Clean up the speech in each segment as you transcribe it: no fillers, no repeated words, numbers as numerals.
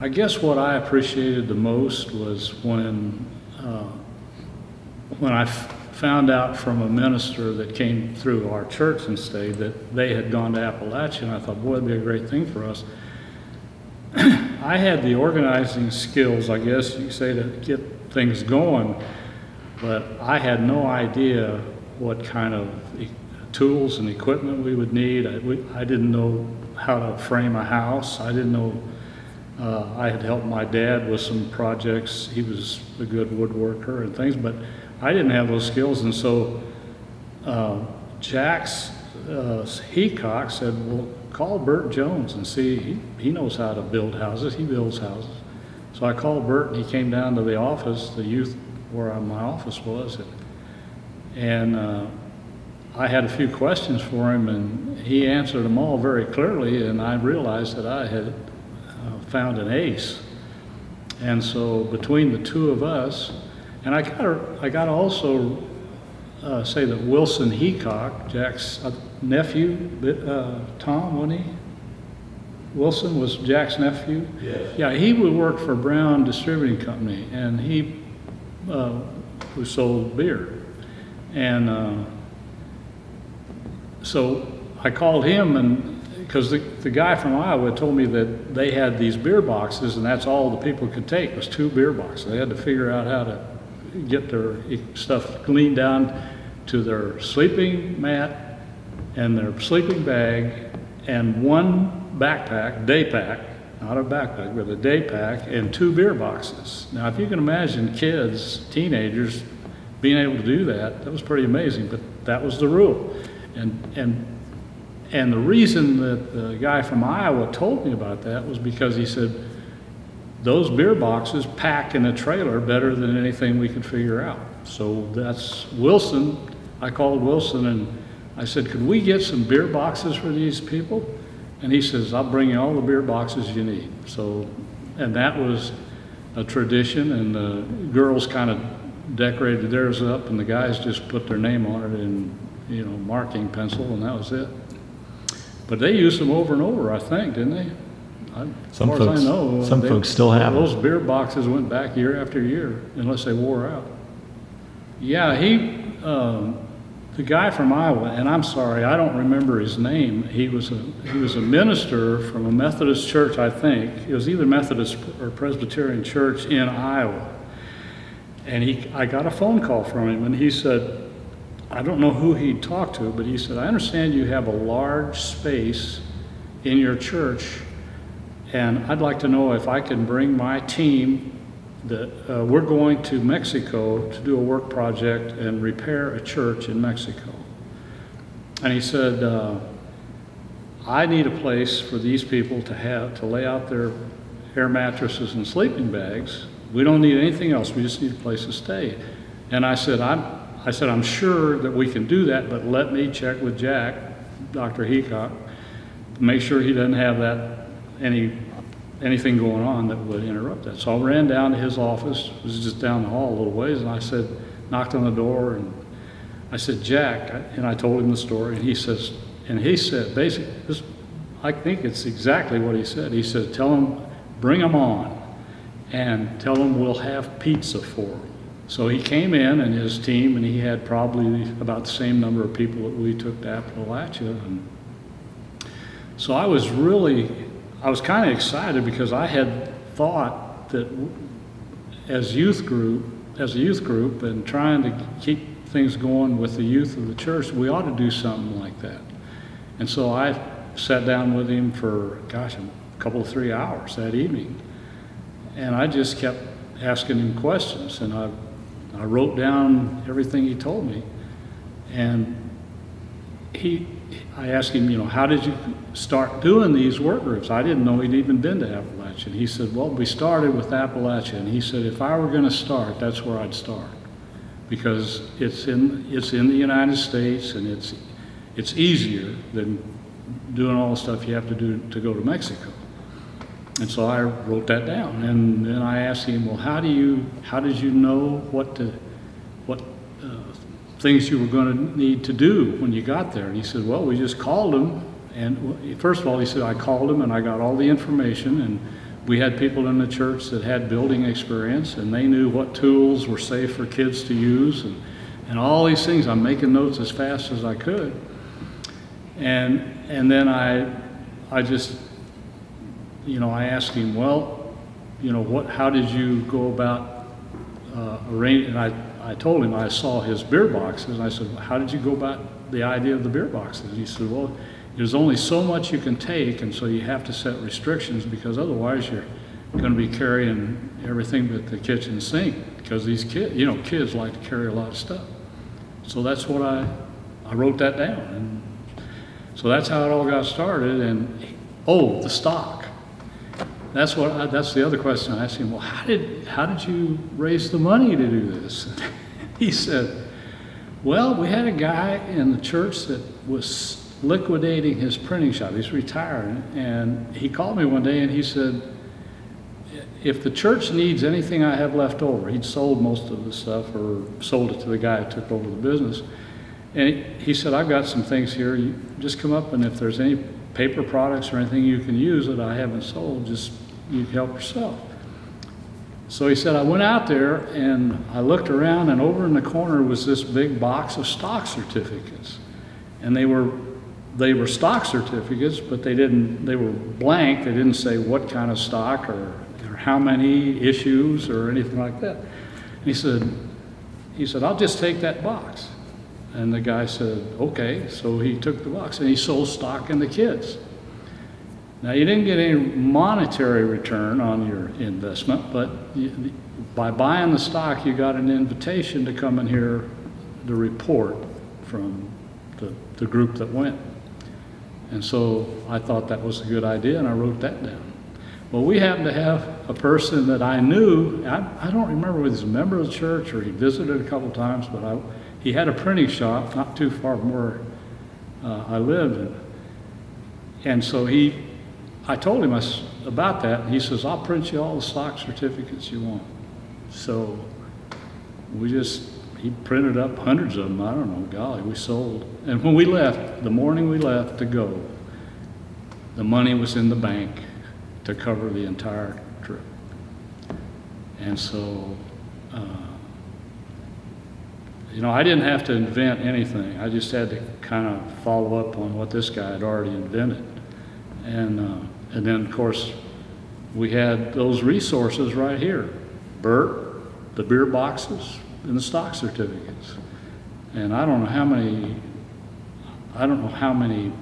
I guess what I appreciated the most was when I found out from a minister that came through our church and stayed that they had gone to Appalachia, and I thought, boy, it'd be a great thing for us. I had the organizing skills, I guess you could say, to get things going, but I had no idea what kind of tools and equipment we would need. I didn't know how to frame a house. I didn't know. I had helped my dad with some projects. He was a good woodworker and things, but I didn't have those skills. And so Jack's Heacock said, well, call Bert Jones and see, he knows how to build houses. He builds houses. So I called Bert, and he came down to the office, the youth where my office was, and I had a few questions for him, and he answered them all very clearly, and I realized that I had found an ace. And so between the two of us, and I got to also say that Wilson Heacock, Jack's nephew, Tom, wasn't he? Wilson was Jack's nephew? Yes. Yeah, he would work for Brown Distributing Company, and he who sold beer. And so I called him, and because the guy from Iowa told me that they had these beer boxes, and that's all the people could take was 2 beer boxes. They had to figure out how to get their stuff cleaned down to their sleeping mat and their sleeping bag and 1 backpack, day pack, not a backpack, but a day pack, and 2 beer boxes. Now, if you can imagine kids, teenagers, being able to do that, that was pretty amazing, but that was the rule. And the reason that the guy from Iowa told me about that was because he said, those beer boxes pack in a trailer better than anything we could figure out. So that's Wilson. I called Wilson and I said, could we get some beer boxes for these people? And he says, I'll bring you all the beer boxes you need. So, and that was a tradition, and the girls kind of decorated theirs up, and the guys just put their name on it in, marking pencil, and that was it. But they used them over and over, I think, didn't they? As far as I know, some folks still have those beer boxes went back year after year, unless they wore out. Yeah, the guy from Iowa, and I'm sorry, I don't remember his name. He was a minister from a Methodist church, I think. It was either Methodist or Presbyterian church in Iowa. And I got a phone call from him, and he said, I don't know who he talked to, but he said, I understand you have a large space in your church, and I'd like to know if I can bring my team that we're going to Mexico to do a work project and repair a church in Mexico. And he said, I need a place for these people to lay out their air mattresses and sleeping bags. We don't need anything else. We just need a place to stay. And I said, I'm sure that we can do that, but let me check with Jack, Dr. Heacock, make sure he doesn't have anything going on that would interrupt that. So I ran down to his office. It was just down the hall a little ways, and I knocked on the door, and I said, Jack, and I told him the story, and he said, basically, I think it's exactly what he said. He said, tell him, bring them on, and tell them we'll have pizza for them. So he came in and his team, and he had probably about the same number of people that we took to Appalachia. And so I was kind of excited because I had thought that as a youth group and trying to keep things going with the youth of the church, we ought to do something like that. And so I sat down with him for, a couple of 3 hours that evening. And I just kept asking him questions, and I wrote down everything he told me. And I asked him, how did you start doing these work groups? I didn't know he'd even been to Appalachia. And he said, well, we started with Appalachia. And he said, if I were going to start, that's where I'd start, because it's in the United States, and it's easier than doing all the stuff you have to do to go to Mexico. And so I wrote that down, and then I asked him, well, how did you know what things you were going to need to do when you got there? And he said, well, we just called him. And first of all, he said, I called him and I got all the information, and we had people in the church that had building experience, and they knew what tools were safe for kids to use, and all these things. I'm making notes as fast as I could. And then I just, I asked him, well, how did you go about arranging? And I told him I saw his beer boxes, and I said, how did you go about the idea of the beer boxes? He said, well, there's only so much you can take, and so you have to set restrictions, because otherwise you're going to be carrying everything but the kitchen sink, because these kids like to carry a lot of stuff. So that's what I wrote that down, and so that's how it all got started. And the stock. That's the other question I asked him. Well, how did you raise the money to do this? He said, well, we had a guy in the church that was liquidating his printing shop. He's retired, and he called me one day and he said, if the church needs anything I have left over, he'd sold most of the stuff or sold it to the guy who took over the business. And he said, I've got some things here. You just come up, and if there's any paper products or anything you can use that I haven't sold, just you help yourself. So he said, I went out there and I looked around, and over in the corner was this big box of stock certificates. And they were stock certificates, but they were blank. They didn't say what kind of stock or how many issues or anything like that. And he said, I'll just take that box. And the guy said, okay. So he took the box and he sold stock in the kids. Now, you didn't get any monetary return on your investment, but by buying the stock, you got an invitation to come and hear the report from the group that went. And so I thought that was a good idea, and I wrote that down. Well, we happened to have a person that I knew. I don't remember whether he's a member of the church or he visited a couple times, but he had a printing shop not too far from where I lived. And so I told him about that, and he says, I'll print you all the stock certificates you want. So he printed up hundreds of them. I don't know, golly, we sold. And when we left, the morning we left to go, the money was in the bank to cover the entire trip. And so, I didn't have to invent anything. I just had to kind of follow up on what this guy had already invented. And then, of course, we had those resources right here. Bert, the beer boxes, and the stock certificates. And I don't know how many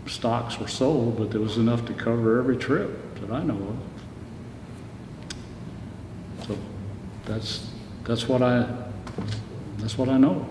stocks were sold, but there was enough to cover every trip that I know of. So that's what I know.